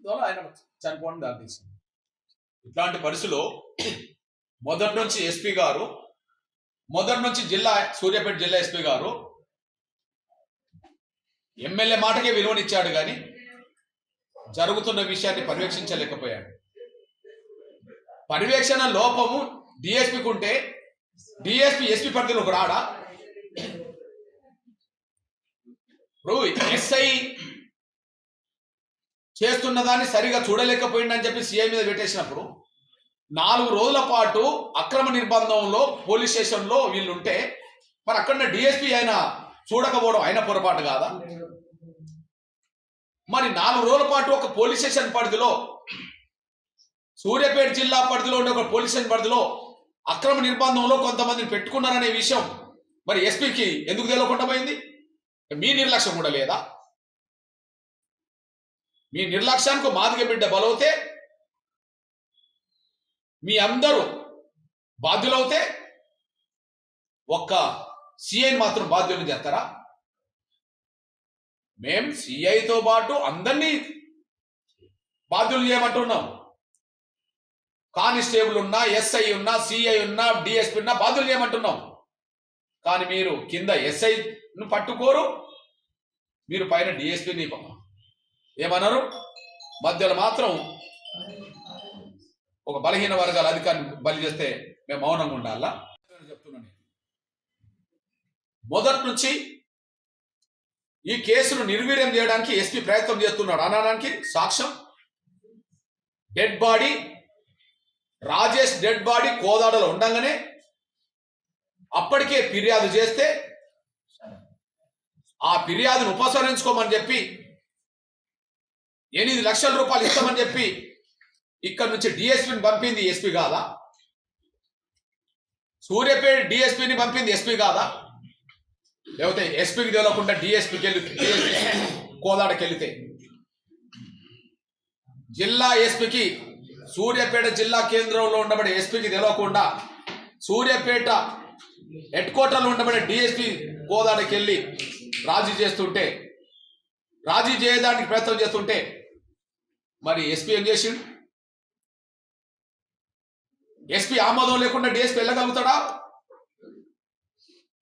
ద్వారా ఆయన చనిపోవడం దారితీసింది. ఇట్లాంటి పరిస్థితిలో మొదటి నుంచి ఎస్పీ గారు, మొదటి నుంచి సూర్యాపేట జిల్లా ఎస్పీ గారు ఎమ్మెల్యే మాటకే విలువనిచ్చాడు కానీ జరుగుతున్న విషయాన్ని పర్యవేక్షించలేకపోయాడు. పర్యవేక్షణ లోపము డిఎస్పీకి ఉంటే డిఎస్పీ ఎస్పీ పరిధిలోకి రాడా? ఇప్పుడు ఎస్ఐ చేస్తున్న దాన్ని సరిగా చూడలేకపోయిందని చెప్పి సీఐ మీద పెట్టేసినప్పుడు 4 రోజుల పాటు అక్రమ నిర్బంధంలో పోలీస్ స్టేషన్లో వీళ్ళుంటే మరి అక్కడ డిఎస్పీ ఆయన చూడకపోవడం ఆయన పొరపాటు కాదా? మరి 4 రోజుల పాటు ఒక పోలీస్ స్టేషన్ పరిధిలో, సూర్యాపేట జిల్లా పరిధిలో ఉండే ఒక పోలీస్ స్టేషన్ పరిధిలో అక్రమ నిర్బంధంలో కొంతమందిని పెట్టుకున్నారనే విషయం మరి ఎస్పీకి ఎందుకు తెలియకుండా పోయింది? మీ నిర్లక్ష్యం కూడా లేదా? మీ నిర్లక్ష్యానికి మాదిగ బిడ్డ బలవుతే, మీ అందరూ బాధ్యులవుతే ఒక్క సిఐని మాత్రం బాధ్యులు చేస్తారా? మేం సిఐతో పాటు అందరినీ బాధ్యులు చేయమంటున్నాం. కానిస్టేబుల్ ఉన్నా, ఎస్ఐ ఉన్నా, సిఐ ఉన్నా, డిఎస్పీ ఉన్నా బాధ్యులు చేయమంటున్నాం. కానీ మీరు కింద ఎస్ఐను పట్టుకోరు, మీరు పైన డిఎస్పీని ఏమన్నారు? మధ్యలో మాత్రం ఒక బలహీన వర్గాల అధికారిని బలి చేస్తే మేము మౌనంగా ఉండాలా? చెప్తున్నాను. మొదటి నుంచి ఈ కేసును నిర్వీర్యం చేయడానికి ఎస్పీ ప్రయత్నం చేస్తున్నాడు అనడానికి సాక్ష్యం dead body, Rajesh dead body కోదాడలో ఉండగానే అప్పటికే ఫిర్యాదు చేస్తే ఆ ఫిర్యాదును ఉపసంహరించుకోమని చెప్పి 8 లక్షల రూపాయలు ఇస్తామని చెప్పి ఇక్కడ నుంచి డిఎస్పీని పంపింది ఎస్పీ కాదా? సూర్యాపేట డిఎస్పీని పంపింది ఎస్పీ కాదా? లేకపోతే ఎస్పీకి తెలియకుండా డిఎస్పీకి కోదాడకి వెళితే జిల్లా ఎస్పీకి, సూర్యాపేట జిల్లా కేంద్రంలో ఉండబడే ఎస్పీకి తెలియకుండా సూర్యాపేట హెడ్ క్వార్టర్లో ఉండబడే డిఎస్పీ కోదాడకి వెళ్ళి రాజీ చేయడానికి ప్రయత్నం చేస్తుంటే మరి ఎస్పీ ఏం చేసిండు? ఎస్పీ ఆమోదం లేకుండా డిఎస్పీ వెళ్ళగలుగుతాడా?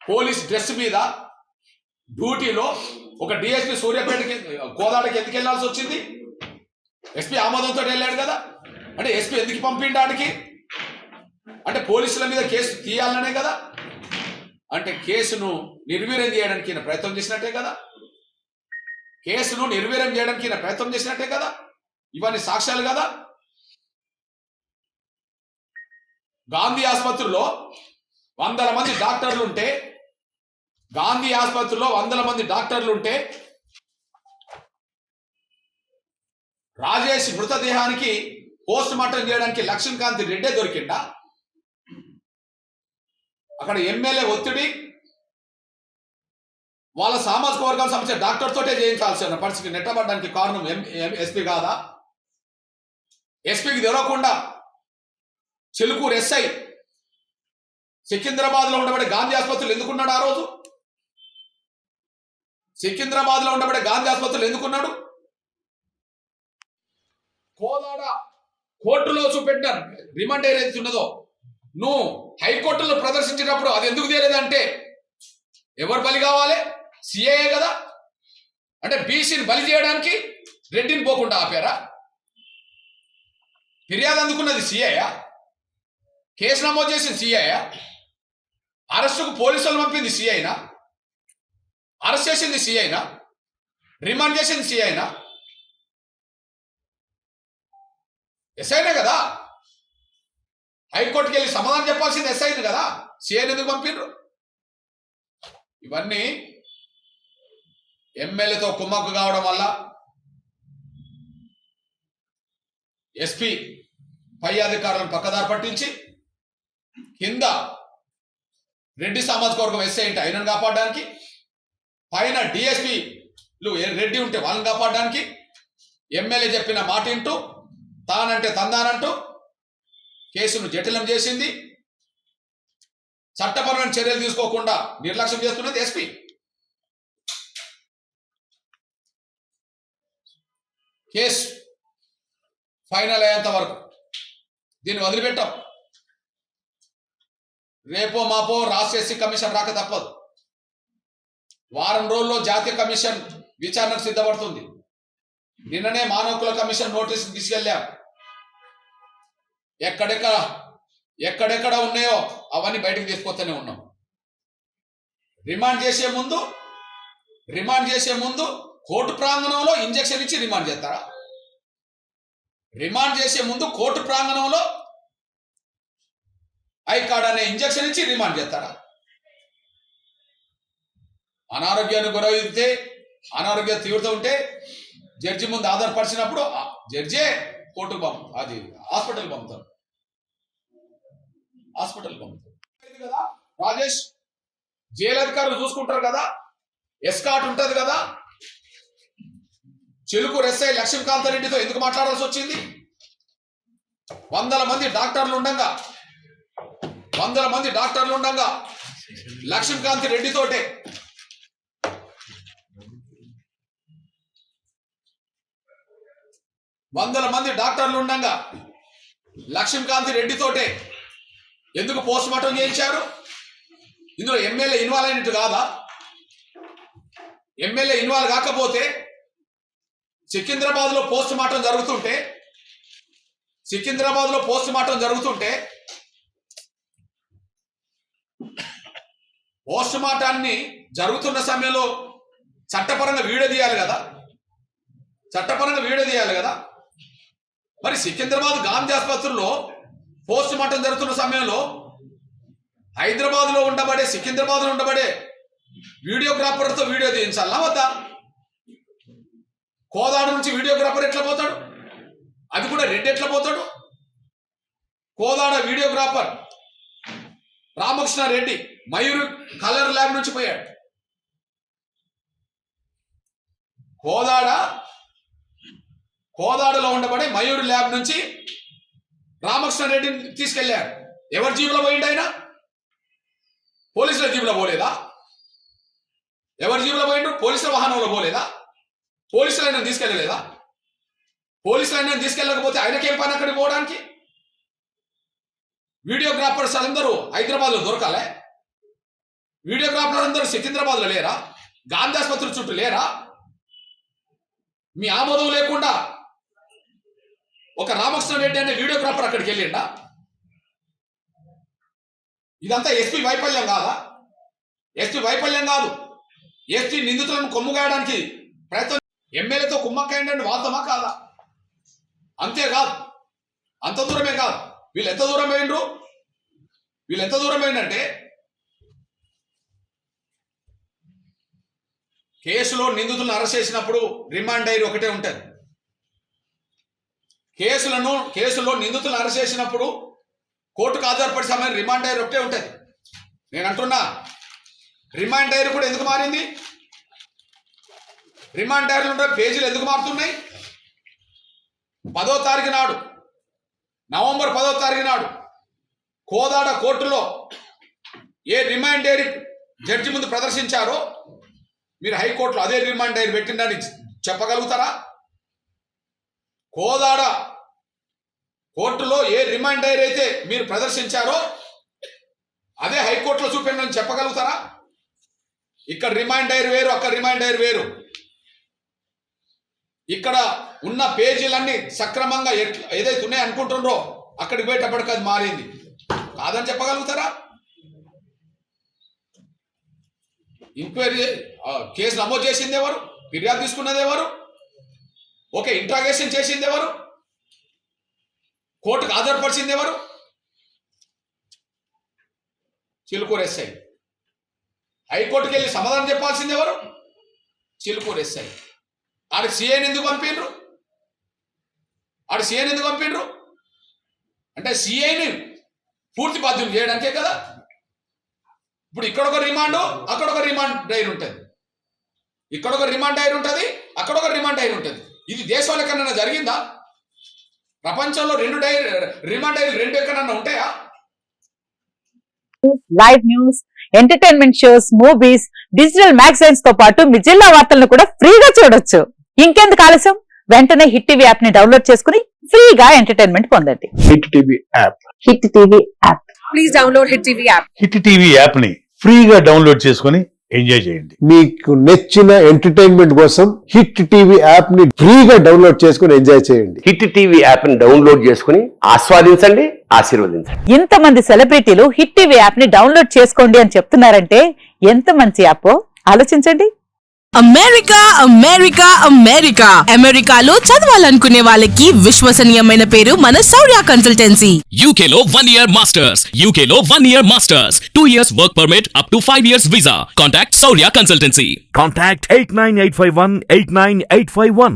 పోలీస్ డ్రెస్ మీద డ్యూటీలో ఒక డిఎస్పీ సూర్యాపేటకి కోదాడకి ఎందుకు వెళ్ళాల్సి వచ్చింది? ఎస్పీ ఆమోదంతో వెళ్ళాడు కదా. అంటే ఎస్పీ ఎందుకు పంపించడానికి? అంటే పోలీసుల మీద కేసు తీయాలనే కదా. అంటే కేసును నిర్వీర్యం చేయడానికి ఈయన ప్రయత్నం చేసినట్టే కదా. కేసును నిర్వీర్యం చేయడానికి ఈయన ప్రయత్నం చేసినట్టే కదా. ఇవన్నీ సాక్ష్యాలు కదా. గాంధీ ఆసుపత్రిలో 100 మంది డాక్టర్లు ఉంటే, గాంధీ ఆసుపత్రిలో 100 మంది డాక్టర్లు ఉంటే రాజేష్ మృతదేహానికి పోస్ట్ మార్టం చేయడానికి లక్ష్మీకాంత్ రెడ్డే దొరికిండా? అక్కడ ఎమ్మెల్యే ఒత్తిడి, వాళ్ళ సామాజిక వర్గాలకు సంబంధించిన డాక్టర్ తోటే చేయించాల్సిన పరిస్థితికి నెట్టబడడానికి కారణం ఎస్పీ కాదా? ఎస్పీకి తెలియకుండా చెలుకూరు ఎస్ఐ సికింద్రాబాద్లో ఉండబడే గాంధీ ఆసుపత్రులు ఎందుకున్నాడు? ఆ రోజు సికింద్రాబాద్లో ఉండబడే గాంధీ ఆసుపత్రులు ఎందుకున్నాడు? కోదాడ కోర్టులో చూపెట్టిన రిమాండ్ ఏదైతే ఉన్నదో నువ్వు హైకోర్టులో ప్రదర్శించినప్పుడు అది ఎందుకు తీయలేదంటే ఎవరు బలి కావాలి? సిఐఏ కదా. అంటే బీసీని బలి చేయడానికి రెడ్డిని పోకుండా ఆపారా? ఫిర్యాదు అందుకున్నది సిఐయా? కేసు నమోదు చేసింది సిఐయా? అరెస్టుకు పోలీసులు పంపింది సిఐనా? అరెస్ట్ చేసింది సిఐనా? రిమాండ్ చేసింది సిఐనా? ఎస్ఐనే కదా. హైకోర్టుకి వెళ్ళి సమాధానం చెప్పాల్సింది ఎస్ఐని కదా. సిఐని ఎందుకు పంపిండ్రు? ఇవన్నీ ఎమ్మెల్యేతో కుమ్మక్కు కావడం వల్ల ఎస్పీ పై అధికారులను పక్కదారి పట్టించి కింద రెడ్డి సామాజిక వర్గం ఎస్ఐ ఉంటే ఆయనను కాపాడడానికి, పైన డిఎస్పీలు రెడ్డి ఉంటే వాళ్ళని కాపాడడానికి ఎమ్మెల్యే చెప్పిన మాట వింటూ తానంటే తందానంటూ కేసును జటిలం చేసింది. చట్టపరమైన చర్యలు తీసుకోకుండా నిర్లక్ష్యం చేస్తున్నది ఎస్పీ. కేసు ఫైనల్ అయ్యేంత వరకు దీన్ని వదిలిపెట్టాం. రేపో మాపో రాష్ట్ర ఎస్సీ కమిషన్ రాక తప్పదు. వారం రోజుల్లో జాతీయ కమిషన్ విచారణకు సిద్ధపడుతుంది. నిన్ననే మానవ హక్కుల కమిషన్ నోటీసు తీసుకెళ్ళాం. ఎక్కడెక్కడ ఉన్నాయో అవన్నీ బయటకు తీసుకొస్తూనే ఉన్నాం. రిమాండ్ చేసే ముందు కోర్టు ప్రాంగణంలో ఇంజెక్షన్ ఇచ్చి రిమాండ్ చేస్తారా? రిమాండ్ చేసే ముందు కోర్టు ప్రాంగణంలో ఐకార్డ్ అనే ఇంజెక్షన్ ఇచ్చి రిమాండ్ చేస్తారా? అనారోగ్యాన్ని గురైతే, అనారోగ్య తీవ్రత ఉంటే జడ్జి ముందు ఆధారపరిచినప్పుడు జడ్జే కోర్టుకు అది హాస్పిటల్ పంపుతారు. కదా రాజేష్, జైలు అధికారులు చూసుకుంటారు కదా, ఎస్కాట్ ఉంటది కదా. చిలుకూరు ఎస్ఐ లక్ష్మీకాంత రెడ్డితో ఎందుకు మాట్లాడాల్సి వచ్చింది? 100 మంది డాక్టర్లు ఉండగా లక్ష్మీకాంత్ రెడ్డితోటే లక్ష్మీకాంత్ రెడ్డితోటే ఎందుకు పోస్ట్ మార్టం చేయించారు? ఇందులో ఎమ్మెల్యే ఇన్వాల్వ్ అయినట్టు కాదా? ఎమ్మెల్యే ఇన్వాల్వ్ కాకపోతే సికింద్రాబాద్లో పోస్ట్ మార్టం జరుగుతుంటే పోస్ట్ మార్టాన్ని జరుగుతున్న సమయంలో చట్టపరంగా వీడియో తీయాలి కదా. మరి సికింద్రాబాద్ గాంధీ ఆసుపత్రిలో పోస్ట్ మార్టం జరుగుతున్న సమయంలో సికింద్రాబాద్లో ఉండబడే వీడియోగ్రాఫర్తో వీడియో తీయించాలా వద్దా? కోదాడ నుంచి వీడియోగ్రాఫర్ ఎట్లా పోతాడు? అది కూడా రెడ్డి ఎట్లా పోతాడు? Kodad videographer Ramakrishna Reddy Mayur colour lab నుంచి పోయాడు. కోదాడలో ఉండబడే మయూర్ ల్యాబ్ నుంచి రామకృష్ణ రెడ్డిని తీసుకెళ్లారు. ఎవరి జీబులో పోయిండు ఆయన? పోలీసుల జీబులో పోలేదా? ఎవరి జీబులో పోయిండు? పోలీసుల వాహనంలో పోలేదా? పోలీసులు ఆయన తీసుకెళ్ళలేదా? పోలీసులు ఆయన తీసుకెళ్ళకపోతే ఆయనకేం పని అక్కడికి పోవడానికి? వీడియోగ్రాఫర్స్ అందరూ హైదరాబాద్లో దొరకాలే? వీడియోగ్రాఫర్లు అందరూ సికింద్రాబాద్లో లేరా? గాంధీ ఆసుపత్రి చుట్టూ లేరా? మీ ఆమోదం లేకుండా ఒక రామకృష్ణ రెడ్డి అనే వీడియోగ్రాఫర్ అక్కడికి వెళ్ళిండా? ఇదంతా ఎస్పీ వైఫల్యం కాదా? ఎస్పీ నిందితులను కొమ్ముగాయడానికి ప్రయత్నం, ఎమ్మెల్యేతో కుమ్మక్కాయండి వాస్తవమా కాదా? అంతేకాదు, అంత దూరమే కాదు, వీళ్ళు ఎంత దూరం పోయిందంటే కేసులో నిందితులను అరెస్ట్ చేసినప్పుడు రిమాండ్ డైరీ ఒకటే ఉంటుంది. కేసులో నిందితులను అరెస్ట్ చేసినప్పుడు కోర్టుకు హాజరుపడే సమయం రిమాండ్ డైరీ ఒకటే ఉంటుంది. నేను అంటున్నా, రిమాండ్ డైరీ కూడా ఎందుకు మారింది? రిమాండ్ డైరీలు ఉంటే పేజీలు ఎందుకు మారుతున్నాయి? 10వ తారీఖు నాడు, నవంబర్ 10వ తారీఖు నాడు కోదాడ కోర్టులో ఏ రిమాండ్ డైరీ జడ్జి ముందు ప్రదర్శించారో మీరు హైకోర్టులో అదే రిమాండ్ డైరీ పెట్టిందని చెప్పగలుగుతారా? కోదాడ కోర్టులో ఏ రిమాండ్ డైరీ అయితే మీరు ప్రదర్శించారో అదే హైకోర్టులో చూపించని చెప్పగలుగుతారా? ఇక్కడ రిమాండ్ డైరీ వేరు, అక్కడ రిమాండ్ డైరీ వేరు. ఇక్కడ ఉన్న పేజీలన్నీ సక్రమంగా ఏదైతే ఉన్నాయో అనుకుంటుండ్రో అక్కడికి పోయేటప్పటికి అది మారింది కాదని చెప్పగలుగుతారా? ఎంక్వైరీ కేసు నమోదు చేసింది ఎవరు? ఫిర్యాదు తీసుకున్నది ఎవరు? ఓకే, ఇంట్రాగేషన్ చేసింది ఎవరు? కోర్టుకు హాజరుపరిచింది ఎవరు? చిలుకూరు ఎస్ఐ. హైకోర్టుకి వెళ్ళి సమాధానం చెప్పాల్సింది ఎవరు? చిలుకూరు ఎస్ఐ. ఆడికి సీఐని ఎందుకు పంపిండ్రు? అంటే సీఐని పూర్తి బాధ్యత చేయడానికే కదా. ఇప్పుడు ఇక్కడ ఒక రిమాండ్, అక్కడ ఒక రిమాండ్ డైరీ ఉంటుంది. ఇక్కడ ఒక రిమాండ్ డైరీ ఉంటుంది, అక్కడ ఒక రిమాండ్ డైరీ ఉంటుంది. ఇది దేశంలో ఎక్కడన్నా జరిగిందా? ప్రపంచంలో రిమాండ్ డైరీ రెండు ఎక్కడన్నా ఉంటాయా? Live news, entertainment shows, movies, digital magazines తో పాటు మీ జిల్లా వార్తలను కూడా ఫ్రీగా చూడొచ్చు. ఇంకెందుకు ఆలస్యం? వెంటనే హిట్ టీవీ యాప్ ని డౌన్లోడ్ చేసుకుని ఫ్రీగా ఎంటర్టైన్మెంట్ పొందండి. Hit TV app. Hit TV app. Please download Hit TV app. Hit TV app ని ఫ్రీగా డౌన్లోడ్ చేసుకుని ఎంజాయ్ చేయండి. మీకు నచ్చిన ఎంటర్టైన్మెంట్ కోసం హిట్ టీవీ యాప్ ని ఫ్రీగా డౌన్లోడ్ చేసుకుని ఎంజాయ్ చేయండి. హిట్ టీవీ యాప్ ని డౌన్లోడ్ చేసుకుని ఆస్వాదించండి, ఆశీర్వదించండి. ఇంతమంది సెలబ్రిటీలు హిట్ టీవీ యాప్ ని డౌన్లోడ్ చేసుకోండి అని చెప్తున్నారంటే ఎంత మంచి యాప్ ఆలోచించండి. అమెరికా అమెరికా అమెరికా అమెరికాలో చదవాలనుకునే వాళ్ళకి విశ్వసనీయమైన పేరు మన శౌర్య consultancy. UK Law 1 Year Masters. UK Law 1 Year Masters. 2 years work permit up to 5 years visa. Contact Saurya Consultancy. Contact 89851 89851.